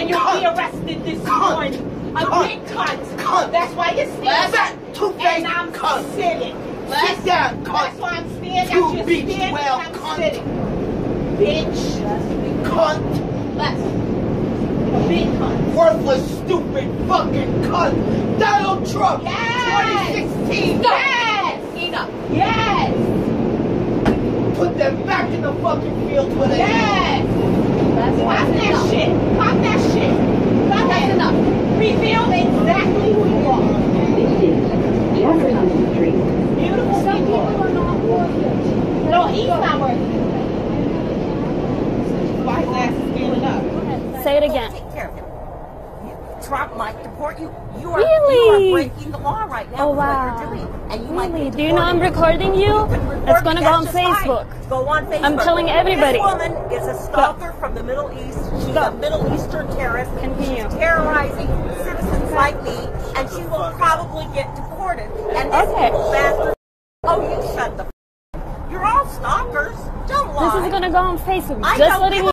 And you'll be arrested this morning. A big cunt. That's why you're standing. And I'm sitting. Sit down, cunt. That's why I'm standing. You're standing and I'm sitting. Bitch. Cunt. Big cunt. Worthless, stupid, fucking cunt. Donald Trump. Yes. 2016. Yes. Enough. Yes. Put them back in the fucking field with it. Yes. Pop that shit. Pop that shit. That's enough. Reveal exactly who you are. Jefferson Street. Beautiful. Some people are not worth it. No, he's not worth it. Why his ass is scaling up? Say it again. Take care of him. Trump might deport you. You are breaking the law right now. Oh, wow. What you're doing. And you Really? Do you know I'm recording you? It's going to go on Facebook. Go on Facebook. I'm telling everybody. This woman is a stalker from the Middle East. She's a Middle Eastern terrorist. Continue. She's terrorizing citizens like me, and she will probably get deported. And this little bastard. Oh, you shut the. You're all stalkers. Don't lie. This is going to go on Facebook. I Just letting you.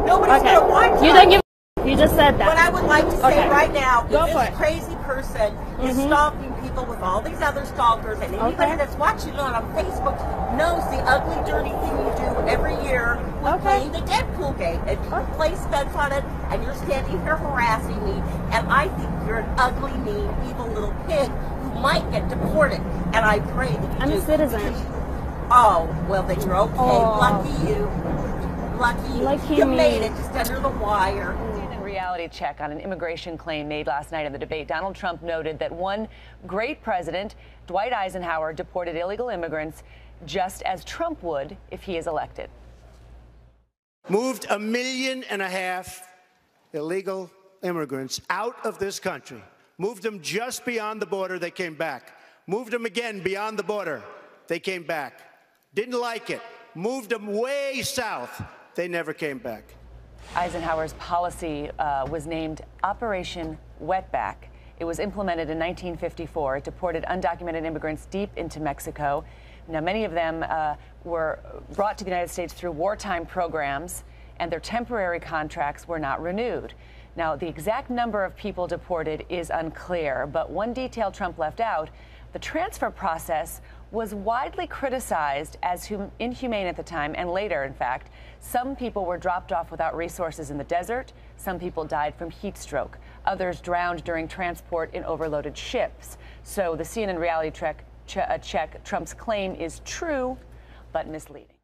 Nobody's going to watch you. Don't give. You just said that. What I would like to say right now is this crazy person is stalking people with all these other stalkers, and anybody that's watching it on Facebook knows the ugly, dirty thing you do every year with playing the Deadpool game. And you play spends on it, and you're standing here harassing me, and I think you're an ugly, mean, evil little pig who might get deported. And I pray that you I'm a citizen. Oh, well then you're okay. Lucky you. Lucky you. You made it just under the wire. Reality check on an immigration claim made last night in the debate. Donald Trump noted that one great president, Dwight Eisenhower, deported illegal immigrants just as Trump would if he is elected. Moved 1.5 million illegal immigrants out of this country. Moved them just beyond the border, they came back. Moved them again beyond the border, they came back. Didn't like it. Moved them way south, they never came back. Eisenhower's policy was named Operation Wetback. It was implemented in 1954. It deported undocumented immigrants deep into Mexico. Now, many of them were brought to the United States through wartime programs, and their temporary contracts were not renewed. Now, the exact number of people deported is unclear, but one detail Trump left out: the transfer process was widely criticized as inhumane at the time, and later, in fact. Some people were dropped off without resources in the desert. Some people died from heat stroke. Others drowned during transport in overloaded ships. So the CNN reality check, Trump's claim is true, but misleading.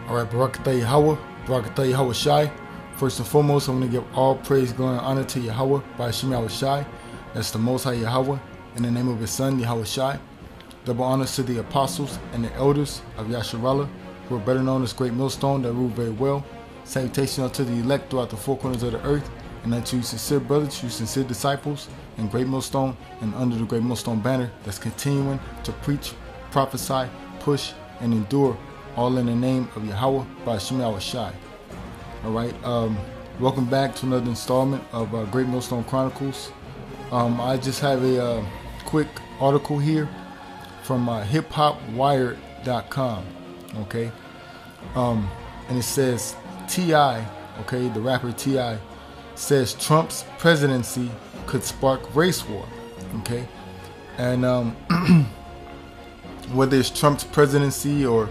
All right, Barakatah Yahweh, Barakatah Yahweh Shai. First and foremost, I'm going to give all praise, glory, and honor to Yahweh by Hashem Yahweh Shai. That's the Most High Yahweh, in the name of His Son, Yahweh Shai. Double honors to the apostles and the elders of Yasharallah, who are better known as Great Millstone, that rule very well. Salutation unto the elect throughout the four corners of the earth, and unto you sincere brothers, you sincere disciples, in Great Millstone and under the Great Millstone banner that's continuing to preach, prophesy, push, and endure, all in the name of Yahweh by Hashem Yahweh Shai. All right, welcome back to another installment of Great Millstone Chronicles. I just have a quick article here from hiphopwired.com. Okay, and it says T.I., okay, the rapper T.I., says Trump's presidency could spark race war. Okay, and whether it's Trump's presidency or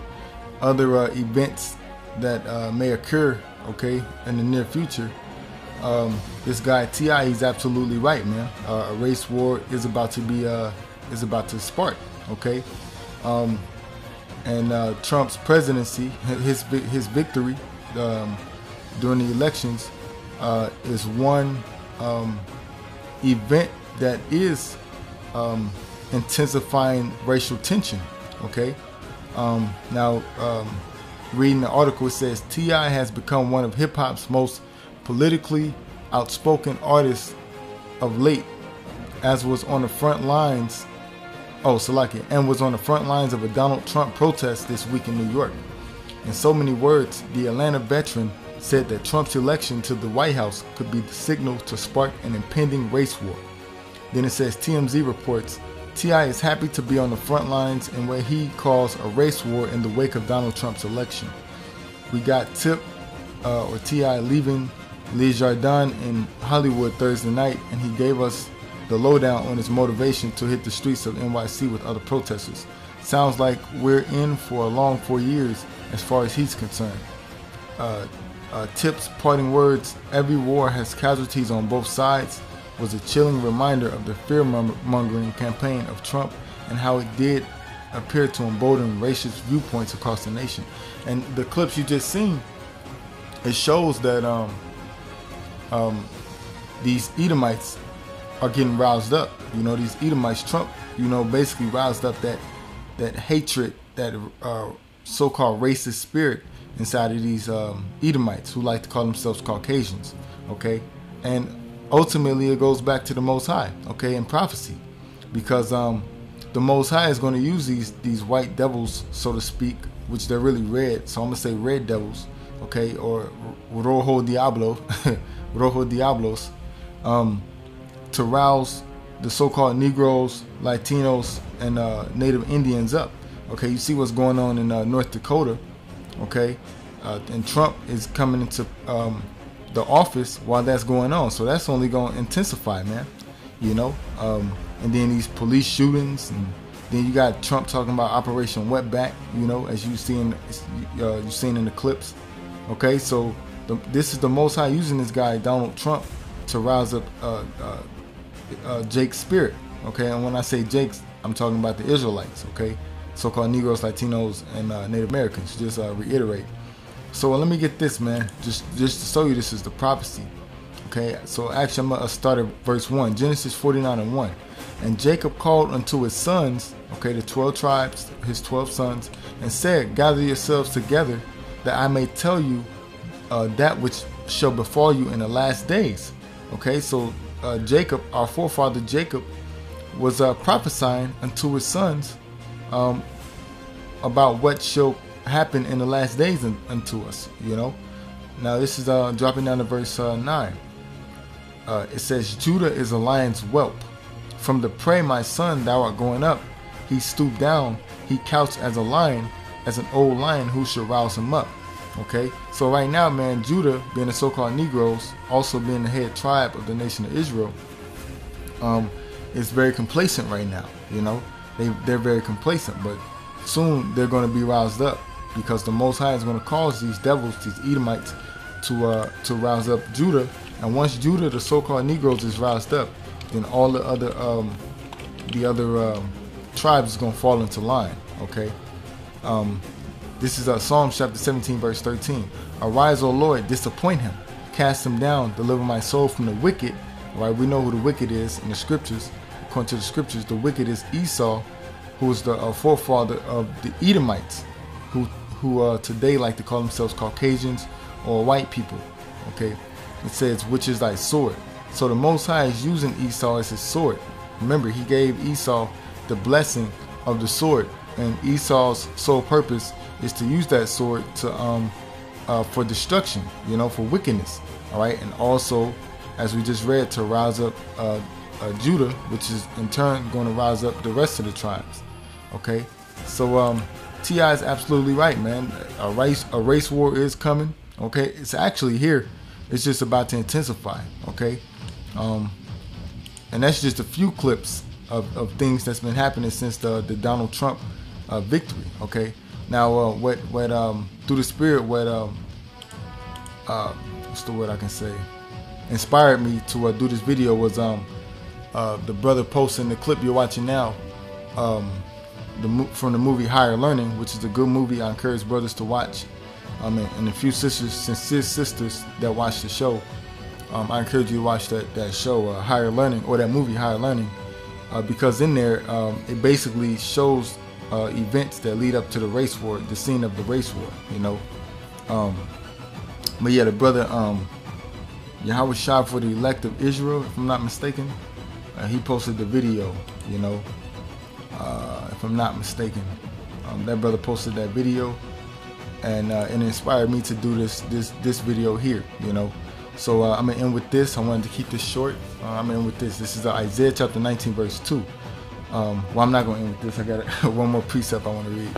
other events that may occur, okay, in the near future, this guy T.I., he's absolutely right, man. A race war is about to spark. Okay. And Trump's presidency, his victory during the elections, is one event that is intensifying racial tension. Okay. Now, reading the article, it says T.I. has become one of hip hop's most politically outspoken artists of late, as was on the front lines. And was on the front lines of a Donald Trump protest this week in New York. In so many words, the Atlanta veteran said that Trump's election to the White House could be the signal to spark an impending race war. Then it says TMZ reports T.I. is happy to be on the front lines in what he calls a race war in the wake of Donald Trump's election. We got Tip or T.I. leaving Lee Jardin in Hollywood Thursday night, and he gave us the lowdown on his motivation to hit the streets of NYC with other protesters. Sounds like we're in for a long 4 years as far as he's concerned. Tip's parting words, every war has casualties on both sides, was a chilling reminder of the fear-mongering campaign of Trump and how it did appear to embolden racist viewpoints across the nation. And the clips you just seen, it shows that these Edomites are getting roused up. You know, these Edomites, Trump, you know, basically roused up that hatred, that so-called racist spirit inside of these Edomites who like to call themselves Caucasians, okay? And ultimately it goes back to the Most High, okay, in prophecy, because the Most High is going to use these white devils, so to speak, which they're really red, so I'm going to say red devils, okay, or Rojo Diablo, Rojo Diablos, to rouse the so-called Negroes, Latinos, and Native Indians up. Okay, you see what's going on in North Dakota, okay, and Trump is coming into the office while that's going on, so that's only going to intensify, man, you know. And then these police shootings, and then you got Trump talking about Operation Wetback, you know, as you've seen in the clips. Okay, so this is the Most High using this guy Donald Trump to rouse up Jake's spirit. Okay, and when I say Jake's, I'm talking about the Israelites. Okay, so-called Negroes, Latinos, and Native Americans. Just reiterate. So let me get this, man. Just to show you this is the prophecy. Okay, so actually I'm gonna start at verse 1, Genesis 49:1. And Jacob called unto his sons, okay, the 12 tribes, his 12 sons, and said, gather yourselves together, that I may tell you that which shall befall you in the last days. Okay, so Jacob, our forefather Jacob, was prophesying unto his sons about what shall happen in the last days unto us, you know. Now this is dropping down to verse 9. It says, Judah is a lion's whelp. From the prey, my son, thou art going up. He stooped down, he couched as a lion, as an old lion, who shall rouse him up. Okay, so right now, man, Judah, being the so-called Negroes, also being the head tribe of the nation of Israel, is very complacent right now. You know, they're very complacent, but soon they're going to be roused up, because the Most High is going to cause these devils, these Edomites, to rouse up Judah. And once Judah, the so-called Negroes, is roused up, then all the other tribes is going to fall into line. Okay. This is Psalm chapter 17, verse 13. Arise, O Lord, disappoint him, cast him down, deliver my soul from the wicked. All right, we know who the wicked is in the scriptures. According to the scriptures, the wicked is Esau, who is the forefather of the Edomites, who today like to call themselves Caucasians or white people. Okay, it says, which is thy sword. So the Most High is using Esau as his sword. Remember, he gave Esau the blessing of the sword, and Esau's sole purpose is to use that sword to for destruction, you know, for wickedness. All right, and also, as we just read, to rouse up Judah, which is in turn going to rouse up the rest of the tribes. Okay, so T.I. is absolutely right, man. A race war is coming. Okay, it's actually here. It's just about to intensify. Okay, and that's just a few clips of things that's been happening since the Donald Trump victory. Okay, now what through the spirit, what's the word I can say, inspired me to do this video was the brother posting the clip you're watching now, from the movie Higher Learning, which is a good movie. I encourage brothers to watch, and a few sincere sisters that watch the show. I encourage you to watch that show, Higher Learning, or that movie Higher Learning, because in there it basically shows events that lead up to the race war, the scene of the race war, you know. But yeah, the brother Yahweh Shah for the elect of Israel, if I'm not mistaken, he posted the video, you know, if I'm not mistaken. That brother posted that video, and it inspired me to do this video here, you know. So I'm gonna end with this. I wanted to keep this short. I'm gonna end with this. This is Isaiah chapter 19, verse 2. Well, I'm not gonna end with this. I got one more precept I want to read.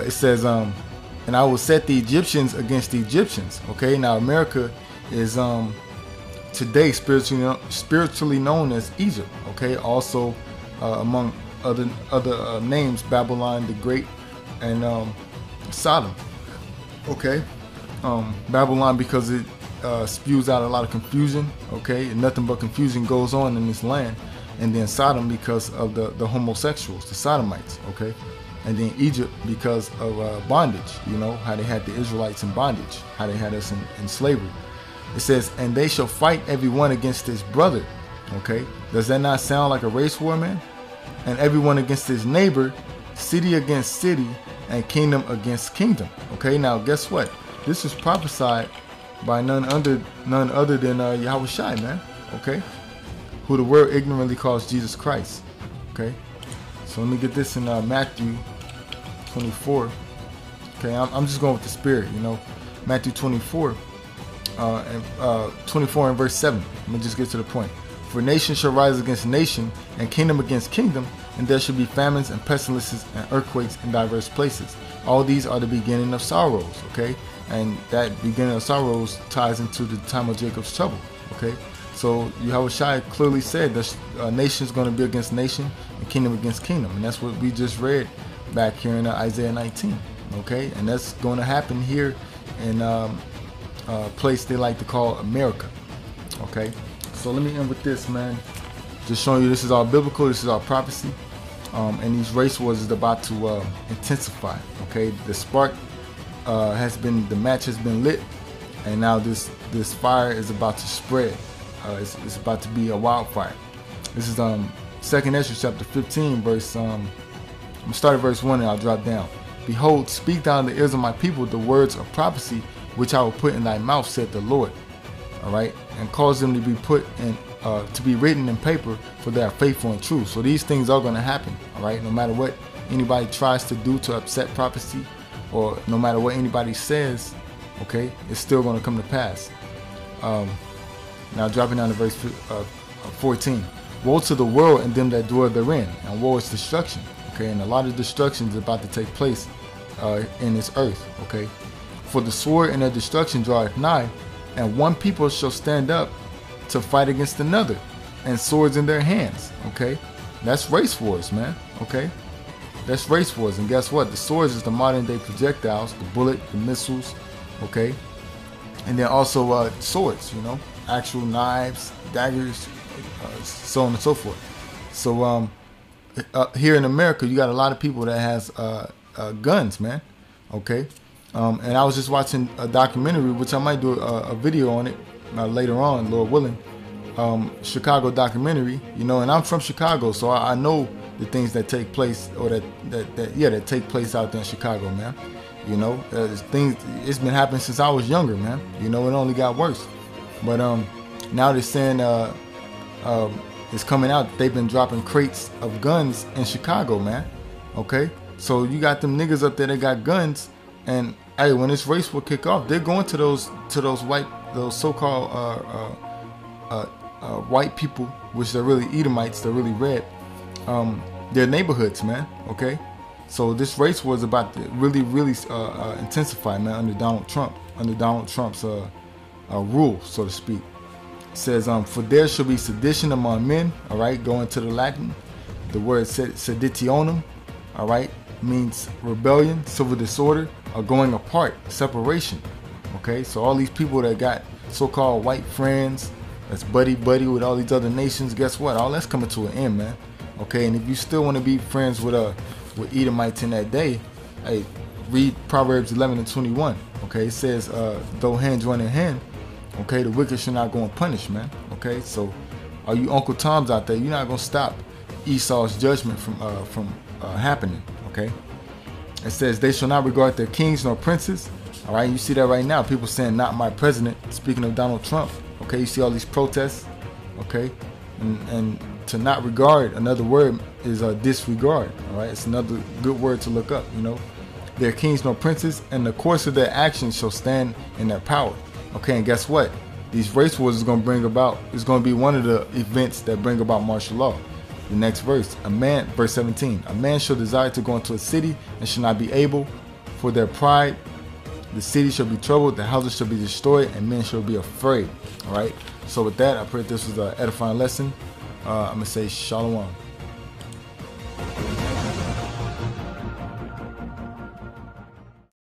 It says, and I will set the Egyptians against the Egyptians. Okay, now America is today spiritually known as Egypt. Okay, also among other names, Babylon the Great and Sodom. Okay, Babylon because it spews out a lot of confusion. Okay, and nothing but confusion goes on in this land. And then Sodom because of the homosexuals, the Sodomites. Okay, and then Egypt because of bondage. You know how they had the Israelites in bondage, how they had us in slavery. It says, and they shall fight everyone against his brother. Okay, does that not sound like a race war, man? And everyone against his neighbor, city against city, and kingdom against kingdom. Okay, now guess what? This is prophesied by none other than Yahushua, man. Okay, who the world ignorantly calls Jesus Christ. Okay, so let me get this in Matthew 24. Okay, I'm just going with the spirit, you know. Matthew 24. 24 and verse 7. Let me just get to the point. For nation shall rise against nation, and kingdom against kingdom, and there shall be famines and pestilences and earthquakes in diverse places. All these are the beginning of sorrows. Okay, and that beginning of sorrows ties into the time of Jacob's trouble. Okay, so Yahushua clearly said that nation is going to be against nation and kingdom against kingdom, and that's what we just read back here in Isaiah 19. Okay, and that's going to happen here in place they like to call America. Okay, so let me end with this, man. Just showing you this is all biblical, this is all prophecy, and these race wars is about to intensify. Okay, the spark the match has been lit, and now this fire is about to spread. It's about to be a wildfire. This is 2nd Ezra chapter 15 verse I'm gonna start at verse 1 and I'll drop down. Behold, speak thou in the ears of my people the words of prophecy which I will put in thy mouth, said the Lord. All right, and cause them to be put in, to be written in paper, for they are faithful and true. So these things are going to happen. All right, no matter what anybody tries to do to upset prophecy, or no matter what anybody says, okay, it's still going to come to pass. Now dropping down to verse 14. Woe to the world and them that dwell therein, and woe is destruction. Okay, and a lot of destruction is about to take place in this earth. Okay. For the sword and their destruction draweth nigh, and one people shall stand up to fight against another, and swords in their hands. Okay, that's race wars, man. Okay, that's race wars, and guess what? The swords is the modern day projectiles, the bullet, the missiles. Okay, and then also swords, you know, actual knives, daggers, so on and so forth. So here in America, you got a lot of people that has guns, man. Okay. And I was just watching a documentary, which I might do a video on it later on, Lord willing. Chicago documentary, you know, and I'm from Chicago, so I know the things that take place, or that take place out there in Chicago, man. You know, things, it's been happening since I was younger, man. You know, it only got worse. But now they're saying it's coming out that they've been dropping crates of guns in Chicago, man. Okay, so you got them niggas up there that got guns. And hey, when this race will kick off, they're going to those so-called white people, which they're really Edomites, they're really red. Their neighborhoods, man. Okay, so this race was about to really intensify, man, under Donald Trump's rule, so to speak. It says, for there shall be sedition among men. All right, going to the Latin, the word seditionum, all right, means rebellion, civil disorder, or going apart, separation. Okay, so all these people that got so-called white friends, that's buddy with all these other nations, guess what? All that's coming to an end, man. Okay, and if you still want to be friends with Edomites in that day, hey, read Proverbs 11 and 21. Okay, it says, though hand join in hand, okay, the wicked shall not go unpunished, man. Okay, so all you Uncle Toms out there, you're not gonna stop Esau's judgment from happening. Okay, it says they shall not regard their kings nor princes. All right, you see that right now. People saying not my president. Speaking of Donald Trump. Okay, you see all these protests. Okay, and to not regard, another word is disregard. All right, it's another good word to look up. You know, their kings nor princes, and the course of their actions shall stand in their power. Okay, and guess what? These race wars is going to bring about. It's going to be one of the events that bring about martial law. The next verse, verse 17, a man shall desire to go into a city and shall not be able, for their pride The city shall be troubled, the houses shall be destroyed, and men shall be afraid. All right. So with that, I pray this was an edifying lesson. I'm gonna say shalom.